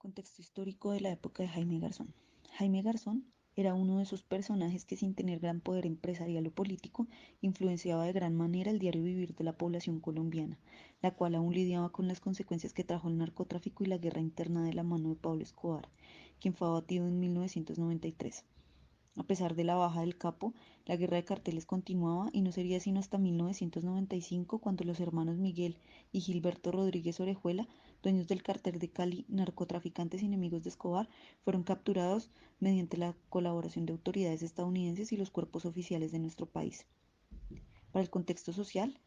Contexto histórico de la época de Jaime Garzón. Jaime Garzón era uno de esos personajes que, sin tener gran poder empresarial o político, influenciaba de gran manera el diario vivir de la población colombiana, la cual aún lidiaba con las consecuencias que trajo el narcotráfico y la guerra interna de la mano de Pablo Escobar, quien fue abatido en 1993. A pesar de la baja del capo, la guerra de carteles continuaba y no sería sino hasta 1995 cuando los hermanos Miguel y Gilberto Rodríguez Orejuela, dueños del cartel de Cali, narcotraficantes y enemigos de Escobar, fueron capturados mediante la colaboración de autoridades estadounidenses y los cuerpos oficiales de nuestro país. Para el contexto social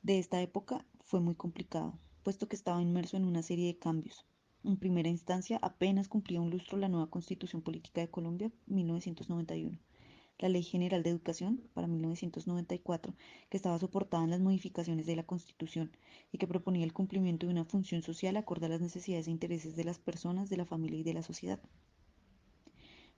de esta época fue muy complicado, puesto que estaba inmerso en una serie de cambios. En primera instancia, apenas cumplía un lustro la nueva Constitución Política de Colombia, 1991. La Ley General de Educación, para 1994, que estaba soportada en las modificaciones de la Constitución y que proponía el cumplimiento de una función social acorde a las necesidades e intereses de las personas, de la familia y de la sociedad.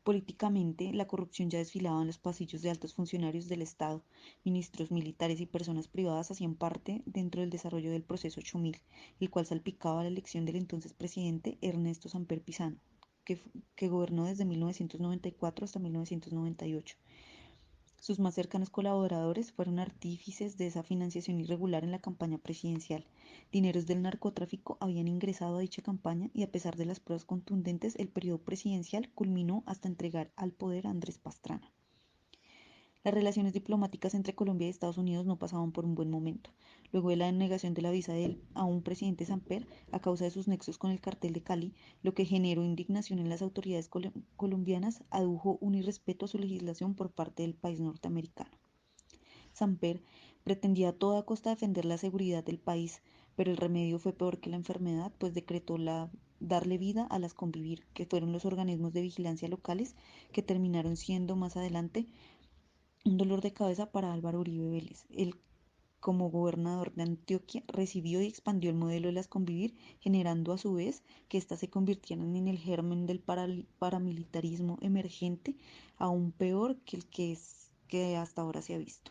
Políticamente, la corrupción ya desfilaba en los pasillos de altos funcionarios del Estado. Ministros, militares y personas privadas hacían parte dentro del desarrollo del proceso 8000, el cual salpicaba la elección del entonces presidente Ernesto Samper Pizano, que gobernó desde 1994 hasta 1998. Sus más cercanos colaboradores fueron artífices de esa financiación irregular en la campaña presidencial. Dineros del narcotráfico habían ingresado a dicha campaña y, a pesar de las pruebas contundentes, el periodo presidencial culminó hasta entregar al poder a Andrés Pastrana. Las relaciones diplomáticas entre Colombia y Estados Unidos no pasaban por un buen momento, luego de la denegación de la visa de él a un presidente Samper a causa de sus nexos con el cartel de Cali, lo que generó indignación en las autoridades colombianas, adujo un irrespeto a su legislación por parte del país norteamericano. Samper pretendía a toda costa defender la seguridad del país, pero el remedio fue peor que la enfermedad, pues decretó darle vida a las Convivir, que fueron los organismos de vigilancia locales que terminaron siendo más adelante un dolor de cabeza para Álvaro Uribe Vélez. Él, como gobernador de Antioquia, recibió y expandió el modelo de las Convivir, generando a su vez que éstas se convirtieran en el germen del paramilitarismo emergente, aún peor que el que hasta ahora se ha visto.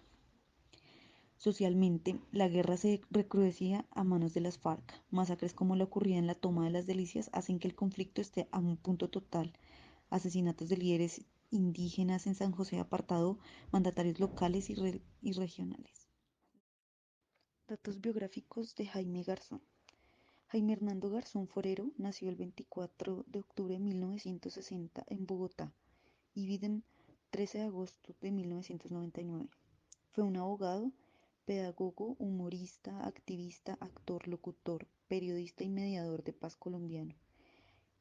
Socialmente, la guerra se recrudecía a manos de las FARC. Masacres como la ocurrida en la Toma de las Delicias hacen que el conflicto esté a un punto total. Asesinatos de líderes indígenas en San José Apartado, mandatarios locales y regionales. Datos biográficos de Jaime Garzón. Jaime Hernando Garzón Forero nació el 24 de octubre de 1960 en Bogotá y vive 13 de agosto de 1999. Fue un abogado, pedagogo, humorista, activista, actor, locutor, periodista y mediador de paz colombiano.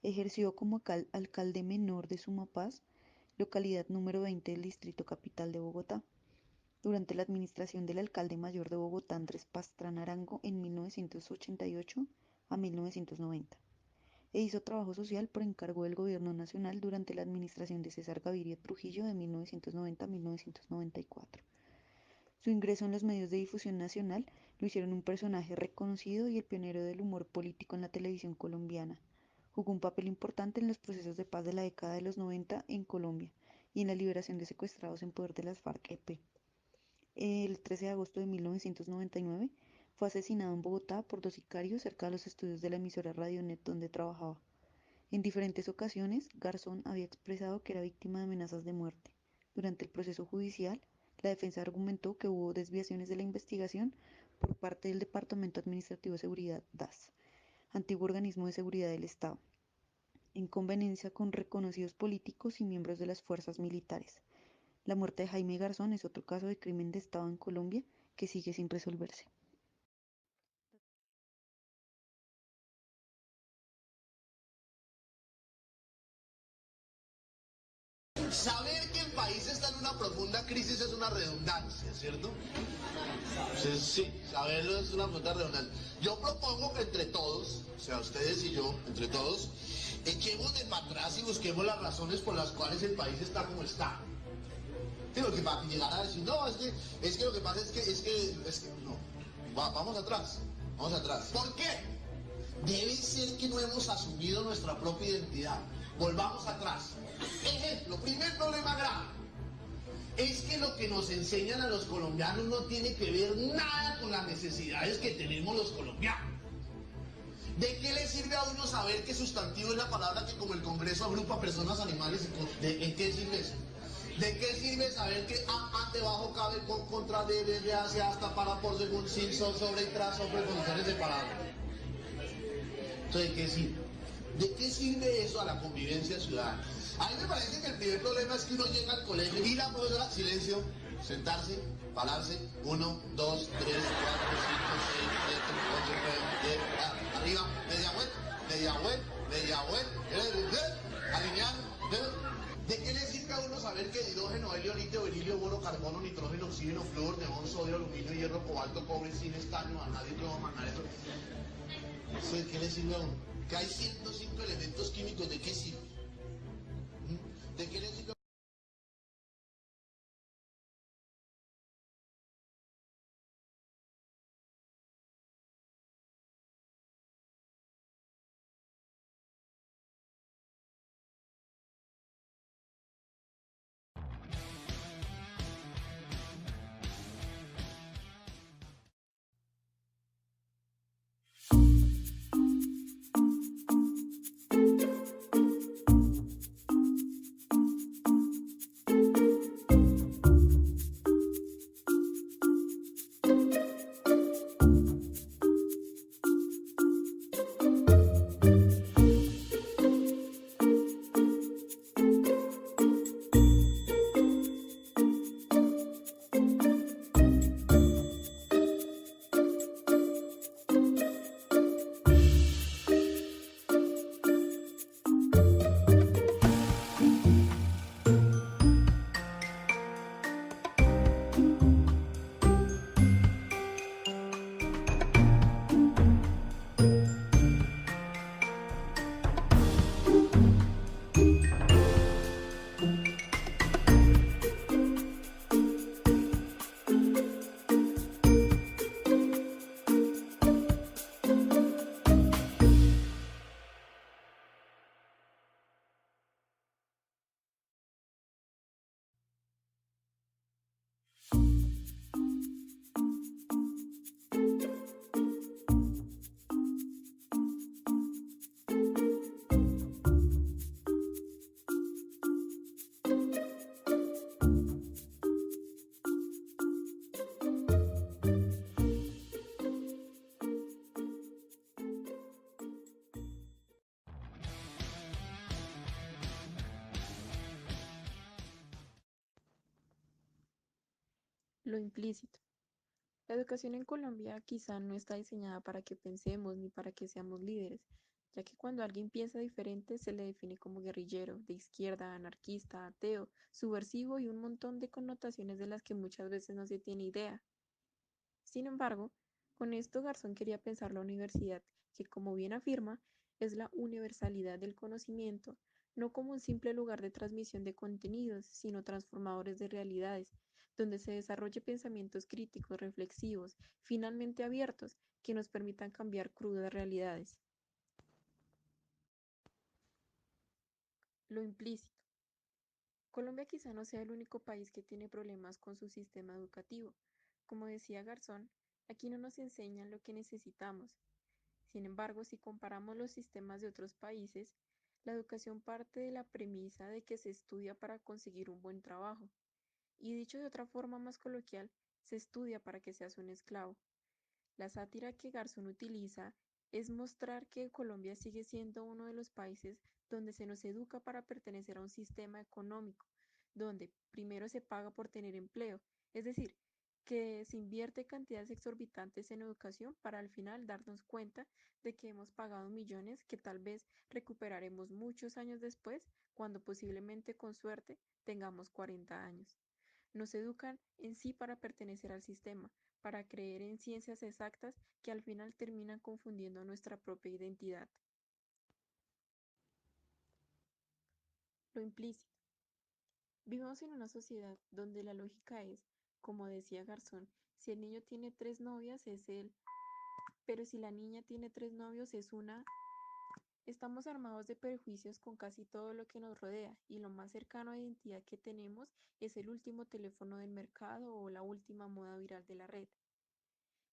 Ejerció como alcalde menor de Sumapaz, localidad número 20 del Distrito Capital de Bogotá, durante la administración del alcalde mayor de Bogotá, Andrés Pastrana Arango, en 1988 a 1990. E hizo trabajo social por encargo del Gobierno Nacional durante la administración de César Gaviria Trujillo de 1990 a 1994. Su ingreso en los medios de difusión nacional lo hicieron un personaje reconocido y el pionero del humor político en la televisión colombiana. Jugó un papel importante en los procesos de paz de la década de los 90 en Colombia y en la liberación de secuestrados en poder de las FARC-EP. El 13 de agosto de 1999 fue asesinado en Bogotá por dos sicarios cerca de los estudios de la emisora Radionet donde trabajaba. En diferentes ocasiones, Garzón había expresado que era víctima de amenazas de muerte. Durante el proceso judicial, la defensa argumentó que hubo desviaciones de la investigación por parte del Departamento Administrativo de Seguridad (DAS), antiguo organismo de seguridad del Estado, en conveniencia con reconocidos políticos y miembros de las fuerzas militares. La muerte de Jaime Garzón es otro caso de crimen de Estado en Colombia que sigue sin resolverse. Saber que el país está en una profunda crisis es una redundancia, ¿cierto? Sí, saberlo es una profunda redundancia. Yo propongo que entre todos, o sea, ustedes y yo, entre todos, echemos de para atrás y busquemos las razones por las cuales el país está como está. Sí, porque para llegar a decir, no, es que lo que pasa es que, no. Vamos atrás, vamos atrás. ¿Por qué? Debe ser que no hemos asumido nuestra propia identidad. Volvamos atrás. Ejemplo, primer problema grave. Es que lo que nos enseñan a los colombianos no tiene que ver nada con las necesidades que tenemos los colombianos. ¿De qué le sirve a uno saber que sustantivo es la palabra que como el Congreso agrupa personas, animales y cosas? ¿En qué sirve eso? ¿De qué sirve saber que A debajo cabe con contra de hacia hasta para por según sin son sobre y tras sobre posiciones separadas? Entonces, ¿de qué sirve? ¿De qué sirve eso a la convivencia ciudadana? A mí me parece que el primer problema es que uno llega al colegio y la profesora, silencio, sentarse, pararse, 1, 2, 3, 4, 5, 6, 7, 8, 9, 10, arriba, media vuelta, media vuelta, alinear. ¿De qué le sirve a uno saber que hidrógeno, helio, litio, berilio, bono, carbono, nitrógeno, oxígeno, flúor, neón, sodio, aluminio, hierro, cobalto, cobre, zinc, estaño, vanadio, plomo, manganeso? ¿Eso de qué le sirve a uno? Que hay 105 elementos químicos, ¿de qué sirve? ¿Mm? ¿De qué le sirve? Lo implícito. La educación en Colombia quizá no está diseñada para que pensemos ni para que seamos líderes, ya que cuando alguien piensa diferente se le define como guerrillero, de izquierda, anarquista, ateo, subversivo y un montón de connotaciones de las que muchas veces no se tiene idea. Sin embargo, con esto Garzón quería pensar la universidad, que como bien afirma, es la universalidad del conocimiento, no como un simple lugar de transmisión de contenidos, sino transformadores de realidades, donde se desarrolle pensamientos críticos, reflexivos, finalmente abiertos, que nos permitan cambiar crudas realidades. Lo implícito. Colombia quizá no sea el único país que tiene problemas con su sistema educativo. Como decía Garzón, aquí no nos enseñan lo que necesitamos. Sin embargo, si comparamos los sistemas de otros países, la educación parte de la premisa de que se estudia para conseguir un buen trabajo, y dicho de otra forma más coloquial, se estudia para que seas un esclavo. La sátira que Garzón utiliza es mostrar que Colombia sigue siendo uno de los países donde se nos educa para pertenecer a un sistema económico, donde primero se paga por tener empleo, es decir, que se invierte cantidades exorbitantes en educación para al final darnos cuenta de que hemos pagado millones que tal vez recuperaremos muchos años después, cuando posiblemente con suerte tengamos 40 años. Nos educan en sí para pertenecer al sistema, para creer en ciencias exactas que al final terminan confundiendo nuestra propia identidad. Lo implícito. Vivimos en una sociedad donde la lógica es, como decía Garzón, si el niño tiene tres novias es él, pero si la niña tiene tres novios es una. Estamos armados de prejuicios con casi todo lo que nos rodea y lo más cercano a identidad que tenemos es el último teléfono del mercado o la última moda viral de la red.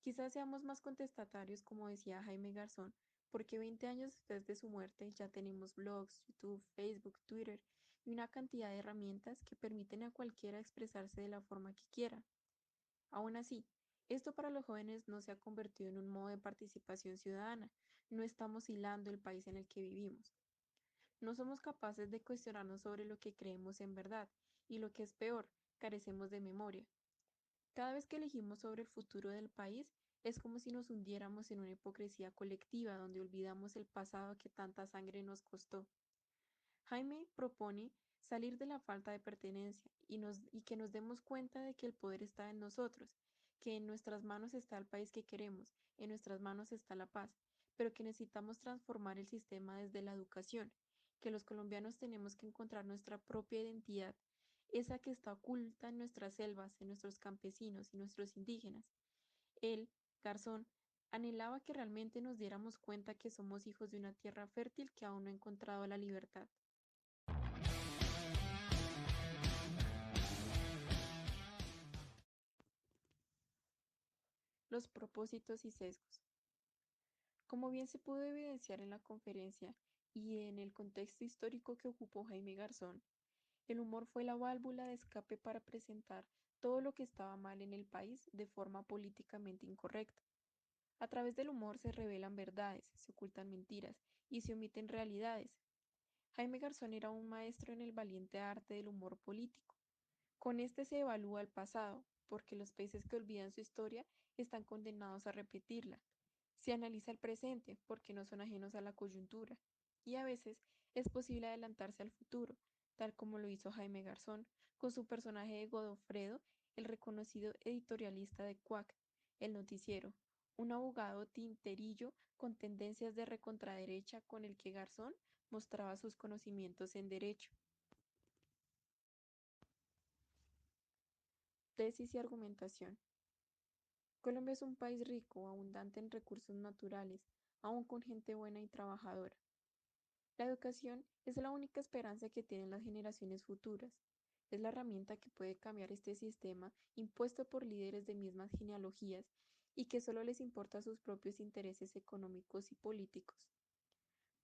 Quizás seamos más contestatarios, como decía Jaime Garzón, porque 20 años después de su muerte ya tenemos blogs, YouTube, Facebook, Twitter y una cantidad de herramientas que permiten a cualquiera expresarse de la forma que quiera. Aún así, esto para los jóvenes no se ha convertido en un modo de participación ciudadana. No estamos hilando el país en el que vivimos. No somos capaces de cuestionarnos sobre lo que creemos en verdad y lo que es peor, carecemos de memoria. Cada vez que elegimos sobre el futuro del país, es como si nos hundiéramos en una hipocresía colectiva donde olvidamos el pasado que tanta sangre nos costó. Jaime propone salir de la falta de pertenencia y que nos demos cuenta de que el poder está en nosotros, que en nuestras manos está el país que queremos, en nuestras manos está la paz, pero que necesitamos transformar el sistema desde la educación, que los colombianos tenemos que encontrar nuestra propia identidad, esa que está oculta en nuestras selvas, en nuestros campesinos y nuestros indígenas. Él, Garzón, anhelaba que realmente nos diéramos cuenta que somos hijos de una tierra fértil que aún no ha encontrado la libertad. Los propósitos y sesgos. Como bien se pudo evidenciar en la conferencia y en el contexto histórico que ocupó Jaime Garzón, el humor fue la válvula de escape para presentar todo lo que estaba mal en el país de forma políticamente incorrecta. A través del humor se revelan verdades, se ocultan mentiras y se omiten realidades. Jaime Garzón era un maestro en el valiente arte del humor político. Con este se evalúa el pasado, porque los países que olvidan su historia están condenados a repetirla. Se analiza el presente, porque no son ajenos a la coyuntura. Y a veces es posible adelantarse al futuro, tal como lo hizo Jaime Garzón con su personaje de Godofredo, el reconocido editorialista de Cuac, el noticiero, un abogado tinterillo con tendencias de recontraderecha con el que Garzón mostraba sus conocimientos en derecho. Tesis y argumentación. Colombia es un país rico, abundante en recursos naturales, aún con gente buena y trabajadora. La educación es la única esperanza que tienen las generaciones futuras. Es la herramienta que puede cambiar este sistema impuesto por líderes de mismas genealogías y que solo les importa sus propios intereses económicos y políticos.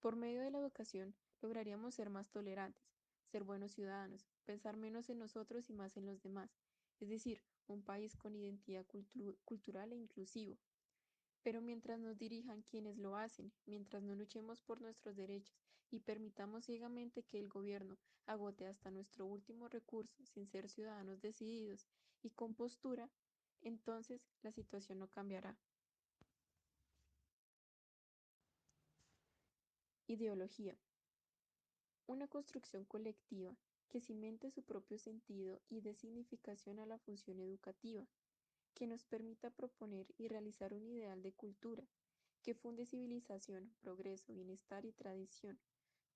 Por medio de la educación lograríamos ser más tolerantes, ser buenos ciudadanos, pensar menos en nosotros y más en los demás, es decir, un país con identidad cultural e inclusivo. Pero mientras nos dirijan quienes lo hacen, mientras no luchemos por nuestros derechos y permitamos ciegamente que el gobierno agote hasta nuestro último recurso sin ser ciudadanos decididos y con postura, entonces la situación no cambiará. Ideología. Una construcción colectiva que cimente su propio sentido y dé significación a la función educativa, que nos permita proponer y realizar un ideal de cultura, que funde civilización, progreso, bienestar y tradición,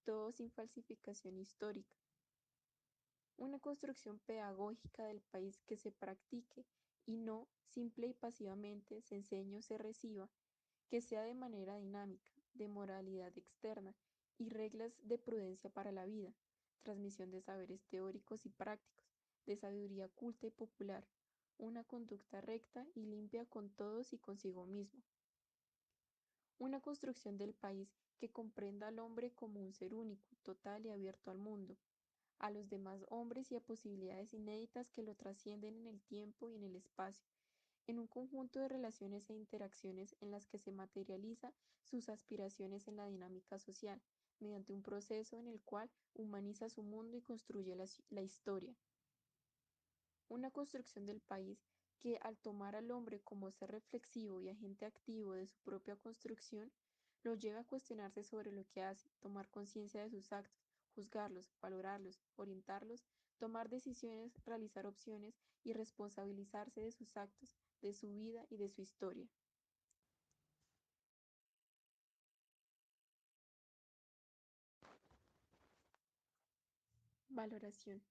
todo sin falsificación histórica. Una construcción pedagógica del país que se practique y no simple y pasivamente se enseñe o se reciba, que sea de manera dinámica, de moralidad externa y reglas de prudencia para la vida, transmisión de saberes teóricos y prácticos, de sabiduría culta y popular, una conducta recta y limpia con todos y consigo mismo. Una construcción del país que comprenda al hombre como un ser único, total y abierto al mundo, a los demás hombres y a posibilidades inéditas que lo trascienden en el tiempo y en el espacio, en un conjunto de relaciones e interacciones en las que se materializa sus aspiraciones en la dinámica social, mediante un proceso en el cual humaniza su mundo y construye la historia. Una construcción del país que, al tomar al hombre como ser reflexivo y agente activo de su propia construcción, lo lleva a cuestionarse sobre lo que hace, tomar conciencia de sus actos, juzgarlos, valorarlos, orientarlos, tomar decisiones, realizar opciones y responsabilizarse de sus actos, de su vida y de su historia. Valoración.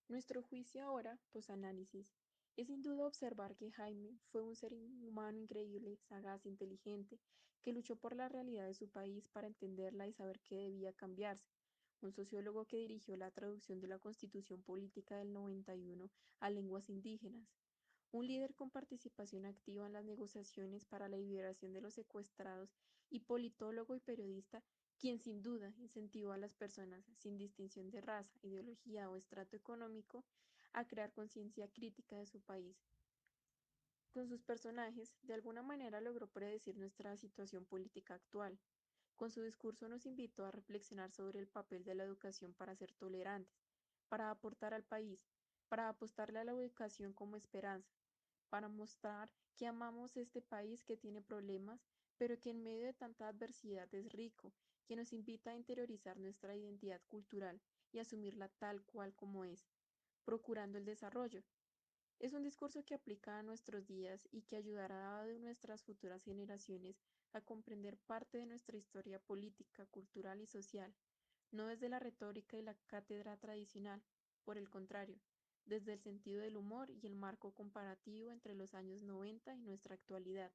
Nuestro juicio ahora, posanálisis, es sin duda observar que Jaime fue un ser humano increíble, sagaz, inteligente, que luchó por la realidad de su país para entenderla y saber qué debía cambiarse. Un sociólogo que dirigió la traducción de la Constitución Política del 91 a lenguas indígenas. un líder con participación activa en las negociaciones para la liberación de los secuestrados y politólogo y periodista, quien sin duda incentivó a las personas, sin distinción de raza, ideología o estrato económico, a crear conciencia crítica de su país. Con sus personajes, de alguna manera logró predecir nuestra situación política actual. Con su discurso nos invitó a reflexionar sobre el papel de la educación para ser tolerantes, para aportar al país, para apostarle a la educación como esperanza, para mostrar que amamos este país que tiene problemas, pero que en medio de tanta adversidad es rico, que nos invita a interiorizar nuestra identidad cultural y asumirla tal cual como es, procurando el desarrollo. Es un discurso que aplica a nuestros días y que ayudará a nuestras futuras generaciones a comprender parte de nuestra historia política, cultural y social, no desde la retórica y la cátedra tradicional, por el contrario, desde el sentido del humor y el marco comparativo entre los años 90 y nuestra actualidad.